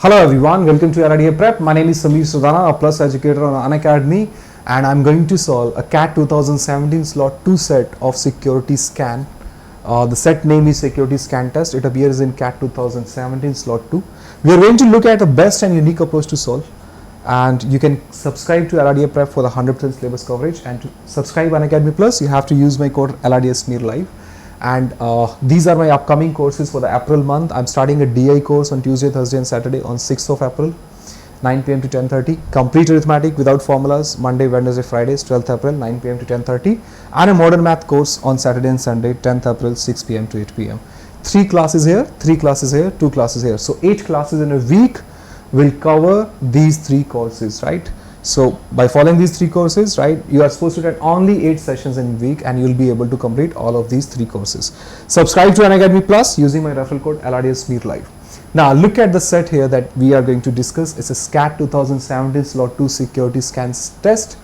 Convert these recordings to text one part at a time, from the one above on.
Hello everyone, welcome to LRDIprep. My name is Samir Sudana, a plus educator on Unacademy, and I'm going to solve a CAT 2017 slot 2 set of security scan. The set name is security scan test. It appears in CAT 2017 slot 2. We are going to look at the best and unique approach to solve, and you can subscribe to LRDIprep for the 100% syllabus coverage, and to subscribe Unacademy Plus you have to use my code LRDISMIRLive. And these are my upcoming courses for the April month. I'm starting a DI course on Tuesday, Thursday and Saturday on 6th of April, 9 p.m. to 10:30. Complete arithmetic without formulas, Monday, Wednesday, Fridays, 12th April, 9 p.m. to 10:30. And a modern math course on Saturday and Sunday, 10th April, 6 p.m. to 8 p.m. 3 classes here, 3 classes here, 2 classes here. So 8 classes in a week will cover these 3 courses, right? So by following these 3 courses, right, you are supposed to attend only 8 sessions in a week and you will be able to complete all of these 3 courses. Subscribe to Unacademy Plus using my referral code LRDISMIRLive. Now look at the set here that we are going to discuss. It's a CAT 2017 slot 2 security scans test.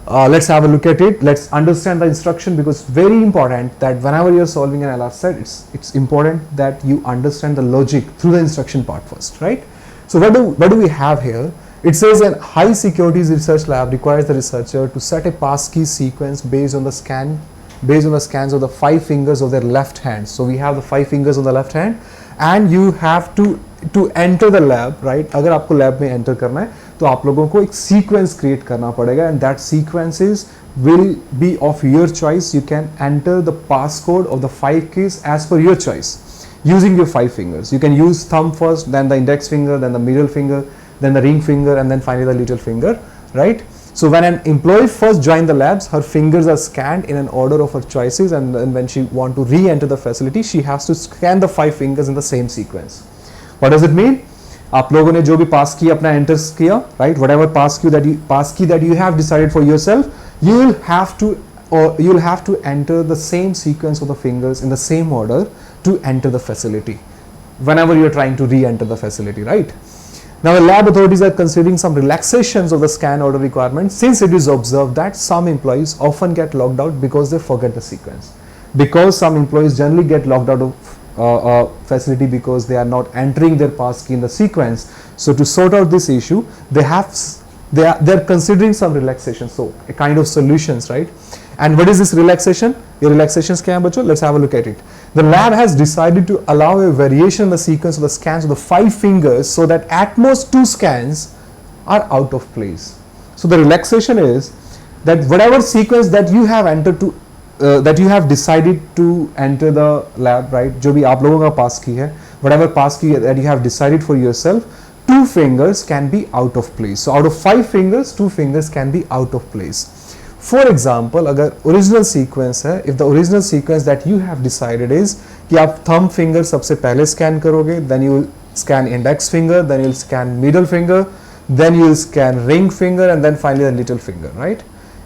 Let's have a look at it. Let's understand the instruction, because it's very important that whenever you're solving an LR set, it's important that you understand the logic through the instruction part first, right? So what do we have here? It says a high securities research lab requires the researcher to set a passkey sequence based on the scans of the 5 fingers of their left hand. So we have the 5 fingers on the left hand, and you have to enter the lab, right? अगर आपको lab में enter करना है तो आप लोगों को एक sequence create करना पड़ेगा, and that sequences will be of your choice. You can enter the passcode of the 5 keys as per your choice using your 5 fingers. You can use thumb first, then the index finger, then the middle finger, then the ring finger, and then finally the little finger, right? So when an employee first joins the labs, her fingers are scanned in an order of her choices, and then when she want to re-enter the facility, she has to scan the 5 fingers in the same sequence. What does it mean? आप लोगों ने जो भी pass key अपना enter किया, right? Whatever pass key that you have decided for yourself, you will have to enter the same sequence of the fingers in the same order to enter the facility whenever you are trying to re-enter the facility, right? Now, the lab authorities are considering some relaxations of the scan order requirement, since it is observed that some employees often get logged out because they forget the sequence. Because some employees generally get logged out of facility because they are not entering their pass key in the sequence. So to sort out this issue, they are considering some relaxations. So a kind of solutions, right? And what is this relaxation? The relaxations kya hai bachcho? Let's have a look at it. The lab has decided to allow a variation in the sequence of the scans of the 5 fingers so that at most 2 scans are out of place. So the relaxation is that whatever sequence that you have entered to that you have decided to enter the lab, right? जो भी आप लोगों का pass key है, whatever pass key that you have decided for yourself, 2 fingers can be out of place. So out of 5 fingers, 2 fingers can be out of place. For example, अगर original sequence है, if the original sequence that you have decided is कि आप thumb finger सबसे पहले scan करोगे, then you will scan index finger, then you will scan middle finger, then you will scan ring finger, and then finally the little finger, right?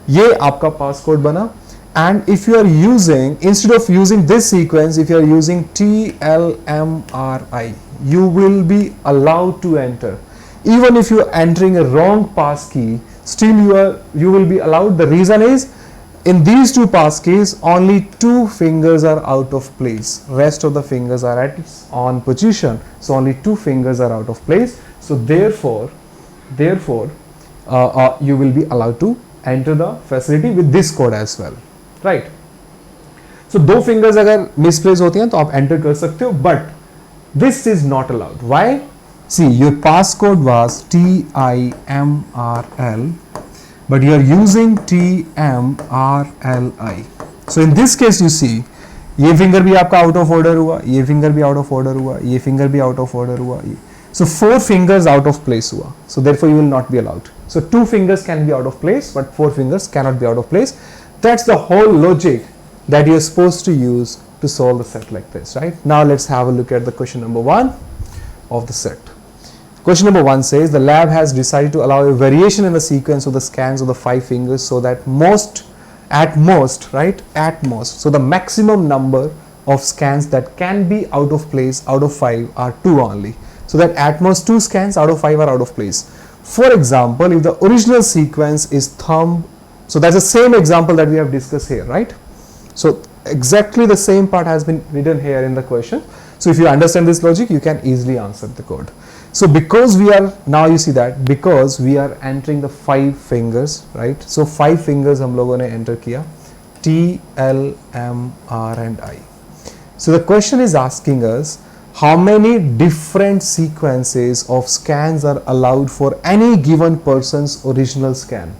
ये आपका passcode बना. And if you are using, instead of using this sequence, if you are using TLMRI, you will be allowed to enter. Even if you are entering a wrong pass key, still you will be allowed. The reason is, in these 2 pass keys, only 2 fingers are out of place. Rest of the fingers are at its on position. So only 2 fingers are out of place. So therefore, you will be allowed to enter the facility with this code as well, right? So 2 fingers अगर misplaced होती हैं तो आप enter कर सकते हो, but this is not allowed. Why? See, your passcode was TIMRL, but you are using TMRLI. So in this case, you see, ये finger भी आपका out of order हुआ, ये finger भी out of order हुआ, ये finger भी out of order हुआ. So 4 fingers out of place हुआ. So therefore, you will not be allowed. So 2 fingers can be out of place, but 4 fingers cannot be out of place. That's the whole logic that you're supposed to use to solve the set like this, right? Now let's have a look at the question number 1 of the set. Question number 1 says the lab has decided to allow a variation in the sequence of the scans of the 5 fingers so that at most, so the maximum number of scans that can be out of place out of 5 are 2 only. So that at most 2 scans out of 5 are out of place. For example, if the original sequence is thumb, so that's the same example that we have discussed here, right? So exactly the same part has been written here in the question. So if you understand this logic, you can easily answer the code. So because we are, now you see that because we are entering the 5 fingers, right? So 5 fingers हम लोगों ने enter किया, T, L, M, R and I. So the question is asking us how many different sequences of scans are allowed for any given person's original scan.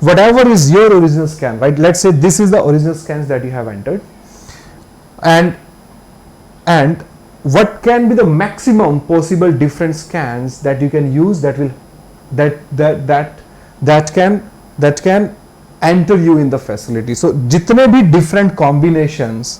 Whatever is your original scan, right? Let's say this is the original scans that you have entered, and what can be the maximum possible different scans that you can use that will that can enter you in the facility. So जितने भी different combinations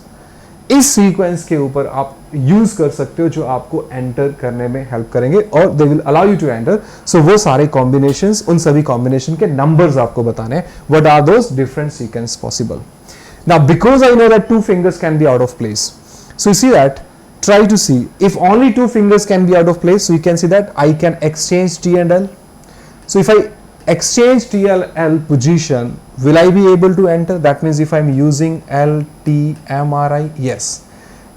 इस sequence के ऊपर आप use कर सकते हो जो आपको एंटर करने में हेल्प करेंगे और they will allow you to enter. So वो सारे कॉम्बिनेशंस, उन सभी कॉम्बिनेशन के नंबर्स आपको बताने हैं. What are those different sequence possible. Now because I know that 2 fingers can be out of place, so you see that, try to see if only 2 fingers can be out of place. So you can see that I can exchange T and L. So if I exchange T L L position, will I be able to enter? That means if I'm using L T M R I, yes,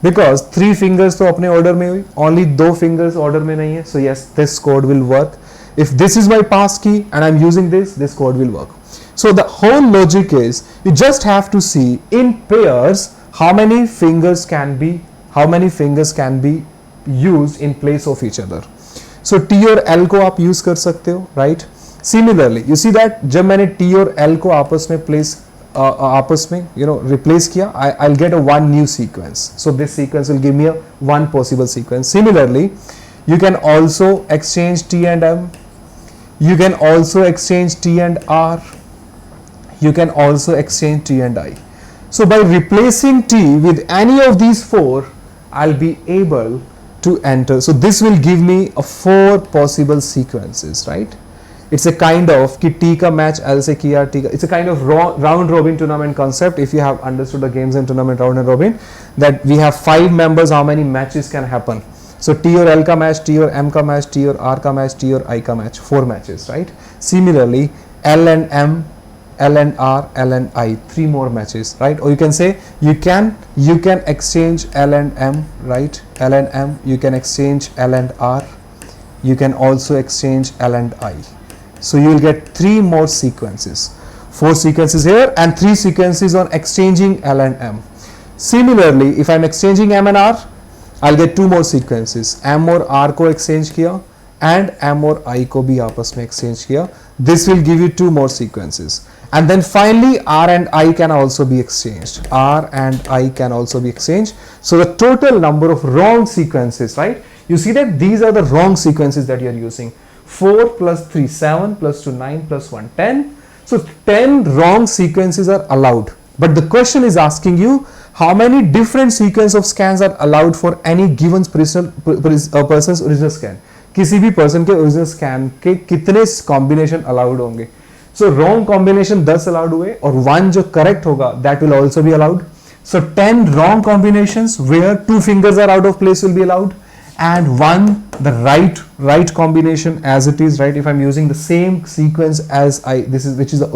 because 3 fingers तो अपने order में हुई, only 2 fingers order में नहीं है. So yes, this code will work. If this is my pass key and I'm using this code will work. So the whole logic is you just have to see in pairs how many fingers can be used in place of each other. So T और L को आप use कर सकते हो, right? Similarly, you see that जब मैंने T और L को आपस में replace किया, I'll get a one new sequence. So this sequence will give me a one possible sequence. Similarly, you can also exchange T and M. You can also exchange T and R. You can also exchange T and I. So by replacing T with any of these 4, I'll be able to enter. So this will give me a 4 possible sequences, right? It's a kind of कि T का match L से किया, T का, it's a kind of round robin tournament concept. If you have understood the games and tournament round and robin, that we have 5 members, how many matches can happen? So T और L का match, T और M का match, T और R का match, T और I का match, 4 matches, right? Similarly, L and M, L and R, L and I, 3 more matches, right? Or you can say you can exchange L and M, right? L and M, you can exchange L and R, you can also exchange L and I. So you will get 3 more sequences, 4 sequences here and 3 sequences on exchanging L and M. Similarly, if I'm exchanging M and R, I'll get 2 more sequences. M और R को exchange किया and M और I को भी आपस में exchange किया. This will give you 2 more sequences. And then finally R and I can also be exchanged. R and I can also be exchanged. So the total number of wrong sequences, right? You see that these are the wrong sequences that you are using. 4 plus 3, 7 plus 2, 9 plus 1, 10. So 10 wrong sequences are allowed. But the question is asking you how many different sequence of scans are allowed for any given person's original scan. किसी भी person के original scan के कितने combination allowed होंगे. So wrong combination 10 allowed हुए और 1 जो correct होगा that will also be allowed. So 10 wrong combinations where 2 fingers are out of place will be allowed. And 1 the right combination as it is, right? If I'm using the same sequence as which is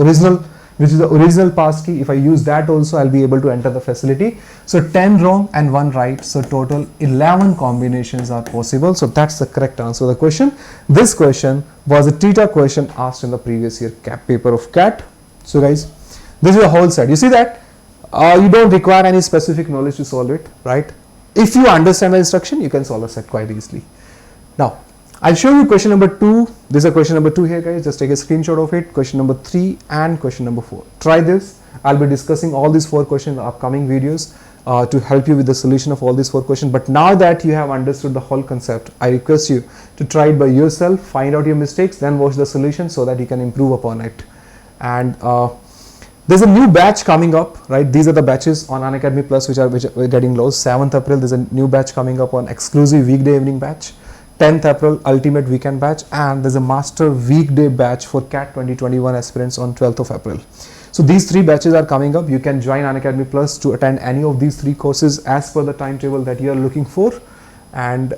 the original pass key, if I use that also, I'll be able to enter the facility. So 10 wrong and 1 right, so total 11 combinations are possible. So that's the correct answer to the question. This question was a theta question asked in the previous year paper of CAT. So guys, this is a whole set. You see that you don't require any specific knowledge to solve it, right? If you understand the instruction, you can solve the set quite easily. Now, I'll show you question number 2. This is a question number 2 here, guys. Just take a screenshot of it. Question number 3 and question number 4. Try this. I'll be discussing all these 4 questions in the upcoming videos to help you with the solution of all these 4 questions. But now that you have understood the whole concept, I request you to try it by yourself, find out your mistakes, then watch the solution so that you can improve upon it. And there's a new batch coming up, right? These are the batches on Unacademy Plus which are getting launched. 7th April, there's a new batch coming up on exclusive weekday evening batch. 10th April, ultimate weekend batch, and there's a master weekday batch for CAT 2021 aspirants on 12th of April. So these 3 batches are coming up. You can join Unacademy Plus to attend any of these 3 courses as per the timetable that you are looking for. And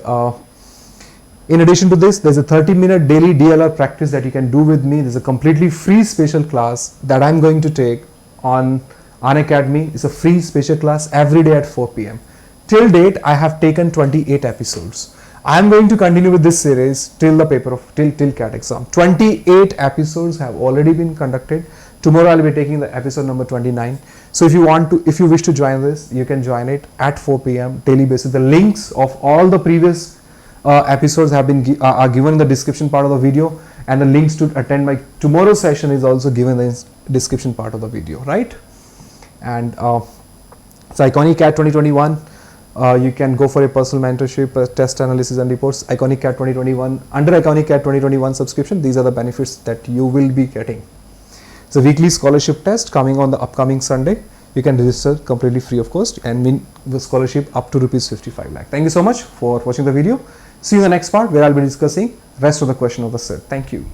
in addition to this, there's a 30-minute daily DILR practice that you can do with me. There's a completely free special class that I'm going to take on Unacademy. It's a free special class every day at 4 p.m. till date I have taken 28 episodes. I am going to continue with this series till the paper of till CAT exam. 28 episodes have already been conducted. Tomorrow I'll be taking the episode number 29. So if you wish to join this, you can join it at 4 p.m. daily basis. The links of all the previous episodes have been are given in the description part of the video, and the links to attend my tomorrow's session is also given in the description part of the video, right? And so Iconic CAT 2021, you can go for a personal mentorship, test analysis and reports. Iconic CAT 2021, under Iconic CAT 2021 subscription, these are the benefits that you will be getting. It's a weekly scholarship test coming on the upcoming Sunday. You can register completely free of cost and win the scholarship up to rupees 55 lakh. Thank you so much for watching the video. See you in the next part where I'll be discussing rest of the question of the set. Thank you.